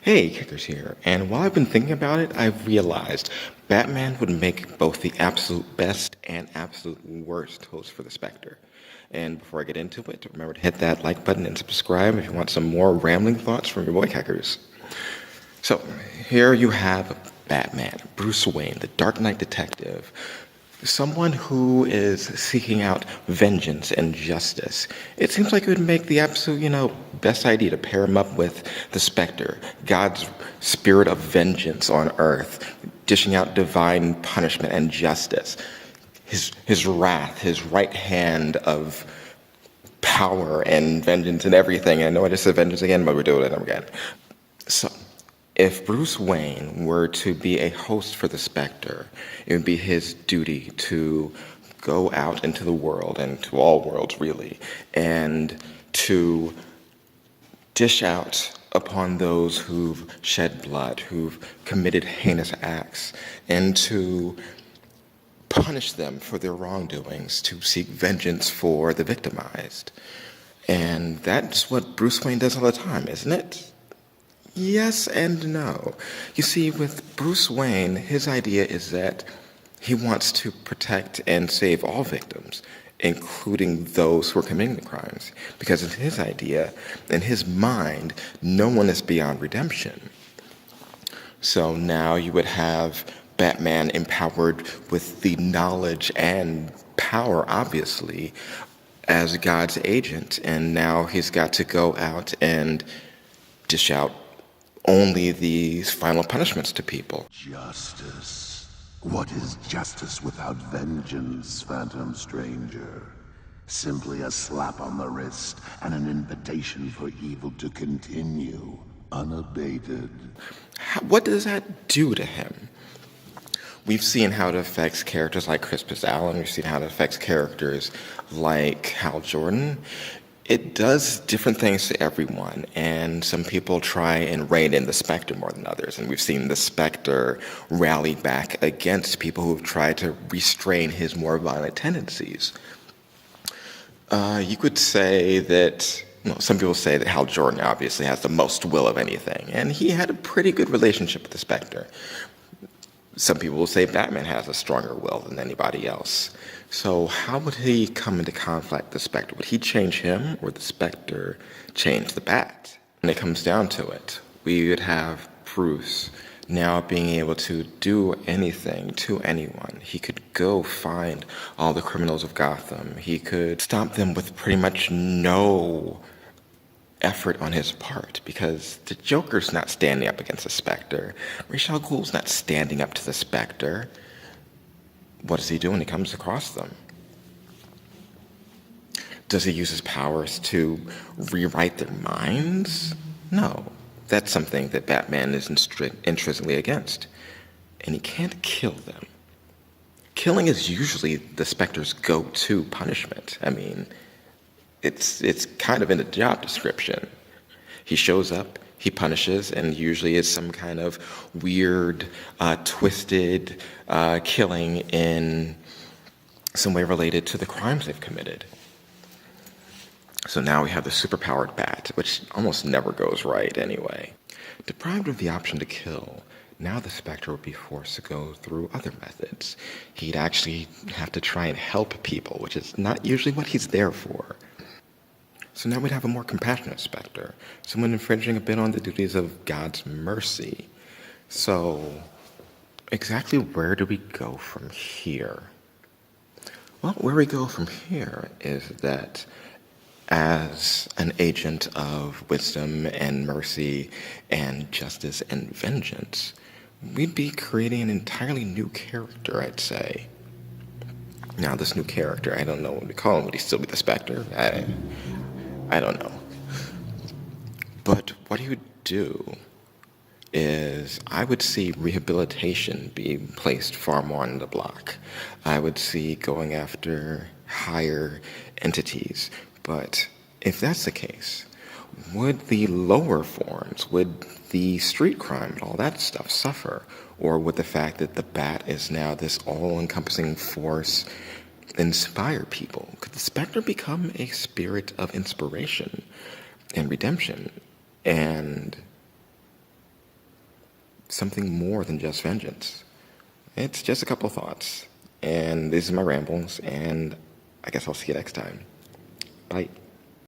Hey, Kickers here, and while I've been thinking about it, I've realized Batman would make both the absolute best and absolute worst host for the Spectre. And before I get into it, remember to hit that like button and subscribe if you want some more rambling thoughts from your boy Kickers. So, here you have Batman, Bruce Wayne, the Dark Knight detective, someone who is seeking out vengeance and justice. It seems like it would make the absolute, best idea to pair him up with the Spectre, God's spirit of vengeance on earth, dishing out divine punishment and justice. His wrath, his right hand of power and vengeance and everything. I know I just said vengeance again, but we're doing it again. So, if Bruce Wayne were to be a host for the Spectre, it would be his duty to go out into the world, and to all worlds really, and to dish out upon those who've shed blood, who've committed heinous acts, and to punish them for their wrongdoings, to seek vengeance for the victimized. And that's what Bruce Wayne does all the time, isn't it? Yes and no. You see, with Bruce Wayne, his idea is that he wants to protect and save all victims, including those who are committing the crimes. Because in his idea, in his mind, no one is beyond redemption. So now you would have Batman empowered with the knowledge and power, obviously, as God's agent, and now he's got to go out and dish out only these final punishments to people. Justice. What is justice without vengeance, Phantom Stranger? Simply a slap on the wrist and an invitation for evil to continue, unabated. What does that do to him? We've seen how it affects characters like Crispus Allen. We've seen how it affects characters like Hal Jordan. It does different things to everyone, and some people try and rein in the Spectre more than others, and we've seen the Spectre rally back against people who've tried to restrain his more violent tendencies. You could say that, some people say that Hal Jordan obviously has the most will of anything, and he had a pretty good relationship with the Spectre. Some people will say Batman has a stronger will than anybody else. So how would he come into conflict with the Spectre? Would he change him, or the Spectre change the Bat? When it comes down to it, we would have Bruce now being able to do anything to anyone. He could go find all the criminals of Gotham. He could stop them with pretty much no effort on his part, because the Joker's not standing up against the Spectre. Ra's al Ghul's not standing up to the Spectre. What does he do when he comes across them? Does he use his powers to rewrite their minds? No. That's something that Batman is intrinsically against. And he can't kill them. Killing is usually the Spectre's go-to punishment. I mean, it's kind of in the job description. He shows up, he punishes, and usually it's some kind of weird, twisted killing in some way related to the crimes they've committed. So now we have the superpowered Bat, which almost never goes right anyway. Deprived of the option to kill, now the Spectre would be forced to go through other methods. He'd actually have to try and help people, which is not usually what he's there for. So now we'd have a more compassionate Spectre, someone infringing a bit on the duties of God's mercy. So, exactly where do we go from here? Well, where we go from here is that as an agent of wisdom and mercy and justice and vengeance, we'd be creating an entirely new character, I'd say. Now, this new character, I don't know what we call him. Would he still be the Spectre? I don't know. But what he would do is, I would see rehabilitation being placed far more on the block. I would see going after higher entities. But if that's the case, would the lower forms, would the street crime and all that stuff suffer? Or would the fact that the Bat is now this all-encompassing force inspire people? Could the Spectre become a spirit of inspiration and redemption? And something more than just vengeance. It's just a couple thoughts. And these are my rambles, and I guess I'll see you next time. Bye.